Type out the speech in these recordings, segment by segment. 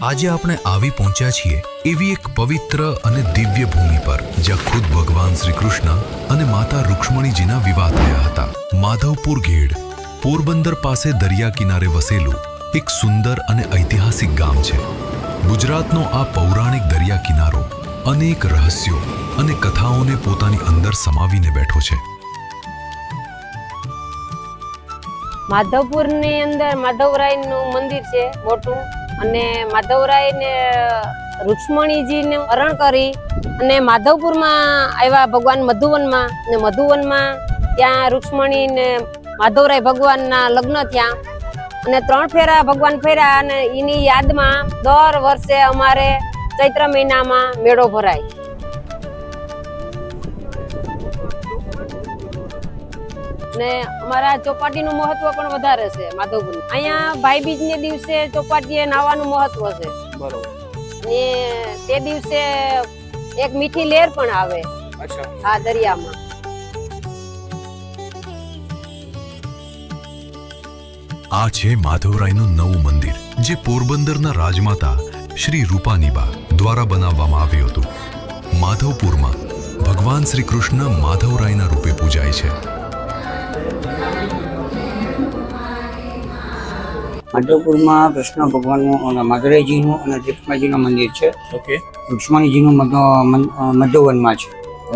આજે આપણે આવી પહોંચ્યા છીએ એવી એક પવિત્ર અને દિવ્ય ભૂમિ પર જ્યાં ખુદ ભગવાન શ્રી કૃષ્ણ અને માતા રૂક્ષ્મણીજીના વિવાહ થયા હતા. માધવપુર ઘેડ પોરબંદર પાસે દરિયા કિનારે વસેલું એક સુંદર અને ઐતિહાસિક ગામ છે. ગુજરાતનો આ પૌરાણિક દરિયા કિનારો અનેક રહસ્યો અને કથાઓને પોતાની અંદર સમાવીને બેઠો છે. માધવપુરની અંદર માધવરાયનું મંદિર છે મોટું, અને માધવરાયને રૂક્ષ્મણીજીને હરણ કરી અને માધવપુરમાં આવ્યા ભગવાન મધુવનમાં, અને મધુવનમાં ત્યાં રૂક્ષ્મણીને માધવરાય ભગવાનના લગ્ન થયા અને 3 ફેરા ભગવાન ફેર્યા. અને એની યાદમાં દર વર્ષે અમારે ચૈત્ર મહિનામાં મેળો ભરાય. ને અમારા ચોપાટીનું મહત્વ પણ વધારે છે માધવપુર. અહીંયા ભાઈબીજને દિવસે ચોપાટીએ નાવાનું મહત્વ છે. બરોબર. ને તે દિવસે એક મીઠી લહેર પણ આવે આ દરિયામાં. આ છે માધવરાયનું નવું મંદિર, જે પોરબંદરના રાજમાતા શ્રી રૂપાનીબા દ્વારા બનાવવામાં આવ્યું હતું. માધવપુરમાં ભગવાન શ્રી કૃષ્ણ માધવરાયના રૂપે પૂજાય છે. માધવપુરમાં કૃષ્ણ ભગવાનનું અને માધવરાયજીનું અને રૂક્ષ્મણીજીનું મંદિર છે. ઓકે. રૂક્ષ્મણીજીનું મધુવનમાં છે.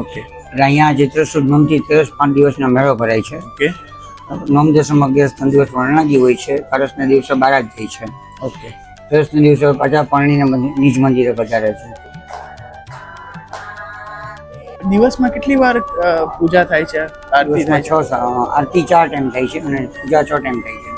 ઓકે. એટલે અહીંયા ચૈત્ર સુદ નોમથી 5 દિવસનો મેળો ભરાય છે. ઓકે. નોમ દસમ 11 3 દિવસ વર્ણાજી હોય છે. પારસના દિવસે બારાત થઈ છે. ઓકે. દસના દિવસે પાછા પાણીના નિજ મંદિરે પધારે છે. દિવસમાં કેટલી વાર પૂજા થાય છે? આરતી થાય છે? આરતી 4 ટાઈમ થાય છે અને પૂજા 6 ટાઈમ થાય છે.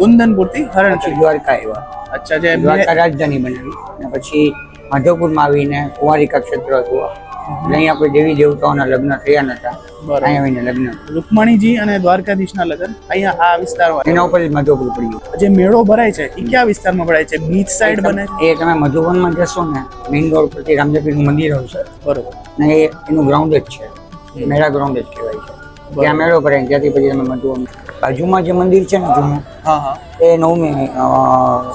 કુંદનપુરથી હરણ પછી દ્વારકા આવ્યા. અચ્છા. જે દ્વારકા રાજધાની બનાવી અને પછી માધવપુરમાં આવીને કુંવારિકા ક્ષેત્ર હતું. એટલે અહીંયા કોઈ દેવી દેવતાઓના લગ્ન થયા નતા. અહીંયા આવીને લગ્ન. રૂક્ષ્મણીજી અને દ્વારકાધીશના લગ્ન અહીંયા આ વિસ્તારમાં. એના ઉપર જ માધવપુર પડ્યું. જે મેળો ભરાય છે એ કયા વિસ્તારમાં ભરાય છે? બીચ સાઈડ બને છે? એ તમે મધુવનમાં જશો ને, મેઇન રોડ પરથી રામદેવપીરનું મંદિર આવશે. બરોબર. ને એનું ગ્રાઉન્ડ જ છે, મેળા ગ્રાઉન્ડ જ કહેવાય છે. ત્યાં મેળો ભરાય, ત્યાંથી પછી તમે મધુવન. બાજુમાં જે મંદિર છે ને જૂનું, એ 9મી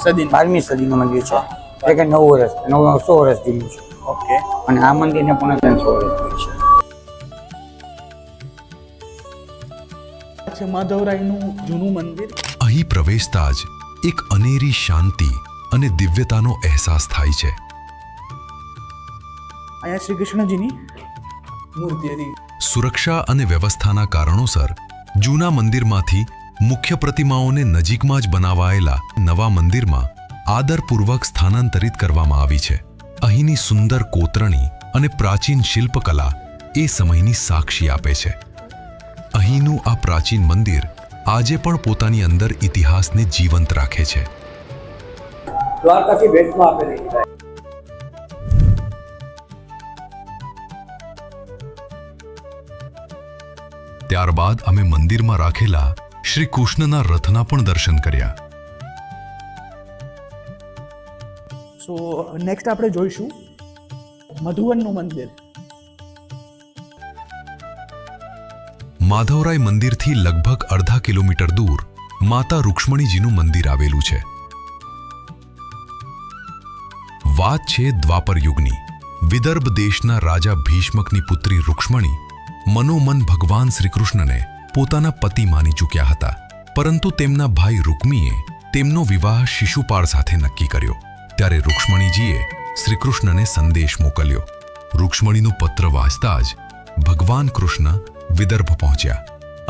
12મી સદીનું મંદિર છે. એટલે કે 9 વર્ષ 100 વર્ષ જૂનું છે. ઓકે. અને આ મંદિરને પણ 300 વર્ષ થયું છે. માધવરાયનું જૂનું મંદિર. અહીં પ્રવેશતા જ એક અનેરી શાંતિ અને દિવ્યતાનો અહેસાસ થાય છે. અહીંયા શ્રી કૃષ્ણજીની મૂર્તિ હતી. સુરક્ષા અને વ્યવસ્થાના કારણોસર જૂના મંદિરમાંથી મુખ્ય પ્રતિમાઓને નજીકમાં જ બનાવાયેલા નવા મંદિરમાં આદરપૂર્વક સ્થાનાંતરિત કરવામાં આવી છે. અહીંની સુંદર કોતરણી અને પ્રાચીન શિલ્પકલા એ સમયની સાક્ષી આપે છે. અહીંનું આ પ્રાચીન મંદિર આજે પણ પોતાની અંદર ઇતિહાસને જીવંત રાખે છે. દ્વારકાથી ભેટમાં આપેલી. ત્યારબાદ અમે મંદિરમાં રાખેલા શ્રી કૃષ્ણના રથના પણ દર્શન કર્યા. સો નેક્સ્ટ આપણે જોઈશું મધુવનનું મંદિર. માધવરાય મંદિરથી લગભગ અડધા કિલોમીટર દૂર માતા રૂક્ષ્મણીજીનું મંદિર આવેલું છે. વાત છે દ્વાપર યુગની. વિદર્ભ દેશના રાજા ભીષ્મકની પુત્રી રૂક્ષ્મણી મનોમન ભગવાન શ્રી કૃષ્ણને પોતાના પતિ માની ચૂક્યા હતા, પરંતુ તેમના ભાઈ રૂક્મીએ તેમનો વિવાહ શિશુપાળ સાથે નક્કી કર્યો. ત્યારે રૂક્ષ્મણીજીએ શ્રી કૃષ્ણને સંદેશ મોકલ્યો. રૂક્ષ્મણીનું પત્ર વાંચતા જ ભગવાન કૃષ્ણ વિદર્ભ પહોંચ્યા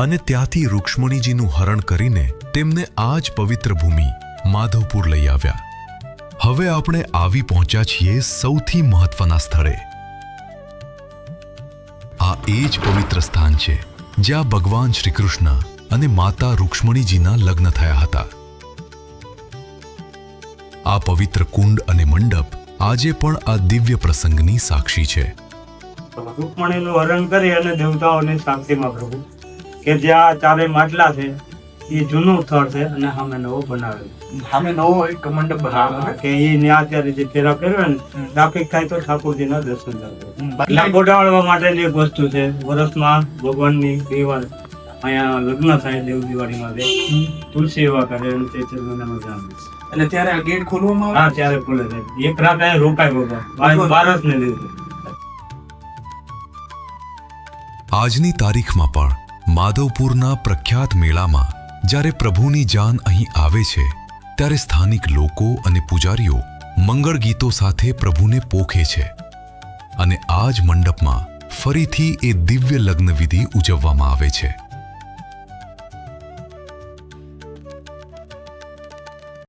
અને ત્યાંથી રૂક્ષ્મણીજીનું હરણ કરીને તેમને આ જ પવિત્ર ભૂમિ માધવપુર લઈ આવ્યા. હવે આપણે આવી પહોંચ્યા છીએ સૌથી મહત્વના સ્થળે. આ એ જ પવિત્ર સ્થાન છે જ્યાં ભગવાન શ્રી કૃષ્ણ અને માતા રૂક્ષ્મણીજીના લગ્ન થયા હતા. આ પવિત્ર કુંડ અને મંડપ આજે પણ આ દિવ્ય પ્રસંગની સાક્ષી છે. રૂક્ષ્મણીનું હરણ કરી અને દેવતાઓની શાંતિમાં પ્રભુ કે જ્યાં ચારે માટલા છે એ જૂનું સ્થળ છે અને સામે નવો બનાવેલો. સામે નવો એક મંડપ બનાવેલો કે એ ત્યાં અત્યારે જે ફેરા ફેરવે ને ટ્રાફિક થાય તો ઠાકોરજીના દર્શન થાય. લાંબોડાવવા માટેની એક વસ્તુ છે. વર્ષમાં ભગવાનની 2 વાર અહીંયા લગ્ન થાય દેવ દિવાળીમાં તુલસી એવા કરે અને ચૈત્ર મહિનામાં જામે. એટલે ત્યારે આ ગેટ ખોલવામાં આવે હા ત્યારે ખુલે છે. એક રાત અહીંયા રોકાય બધા બારસને દિવસે. આજની તારીખમાં પણ માધવપુરના પ્રખ્યાત મેળામાં જ્યારે પ્રભુની જાન અહીં આવે છે ત્યારે સ્થાનિક લોકો અને પૂજારીઓ મંગળ ગીતો સાથે પ્રભુને પોખે છે અને આ જ મંડપમાં ફરીથી એ દિવ્ય લગ્ન વિધિ ઉજવવામાં આવે છે.